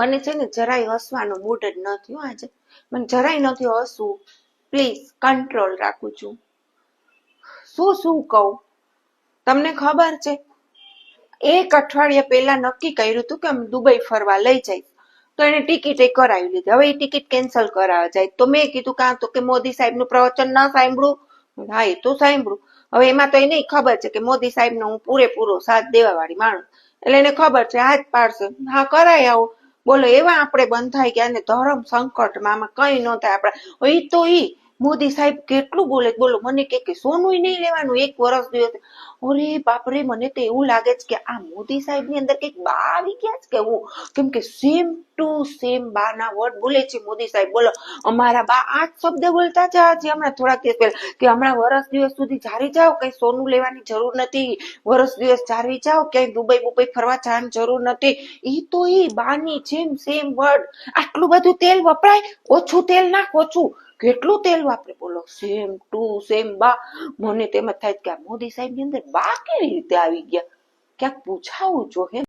મને છે ને જરાય હસવાનો મૂડ જ નથી આજે. મને જરાય નથી હસવું. પ્લીઝ કંટ્રોલ રાખું છું. શું કહું તમને ખબર છે, 1 અઠવાડિયા પહેલા નક્કી કર્યું હતું કે અમે દુબઈ ફરવા લઈ જઈશ, તો એને ટિકિટ કરાવી લીધી. હવે એ ટિકિટ કેન્સલ કરાવવા જાય તો મેં કીધું કાં તો કે મોદી સાહેબનું પ્રવચન ના સાંભળું. હા, એ તો સાંભળું. હવે એમાં તો એને ખબર છે કે મોદી સાહેબનો હું પૂરેપૂરો સાથ દેવા વાળી માણસ, એટલે એને ખબર છે હાથ પાડશે. હા, કરાય આવો. બોલો, એવા આપણે બંધાઈ ગયા ને ધર્મ સંકટમાં, આમાં કઈ ન થાય આપડા. ઈ તો મોદી સાહેબ કેટલું બોલે, બોલો મને કે સોનું નહીં લેવાનું 1 વર્ષ દિવસ. અરે બાપરે, મને તો એવું લાગે છે કે આ મોદી સાહેબ ની અંદર કઈક બા આવી ગયા છે કે હું, કેમ કે સેમ ટુ સેમ બા ના વર્ડ બોલે છે મોદી સાહેબ. બોલો, અમારા બા 8 શબ્દ બોલતા છે હજી હમણાં થોડાક દિવસ પહેલા, કે હમણાં વર્ષ દિવસ સુધી જારી જાઓ, કઈ સોનું લેવાની જરૂર નથી, વર્ષ દિવસ જારી જાઓ, ક્યાંય દુબઈ ફરવા જવાની જરૂર નથી. ઈ તો બાની જેમ સેમ વર્ડ. આટલું બધું તેલ વપરાય, ઓછું તેલ નાખ, ઓછું. કેટલું તેલ વાપરે, બોલો, સેમ ટુ સેમ બા. મને તેમ જ થાય કે આ મોદી સાહેબ ની અંદર બા કેવી રીતે આવી ગયા, ક્યાંક પૂછાવું જો હે.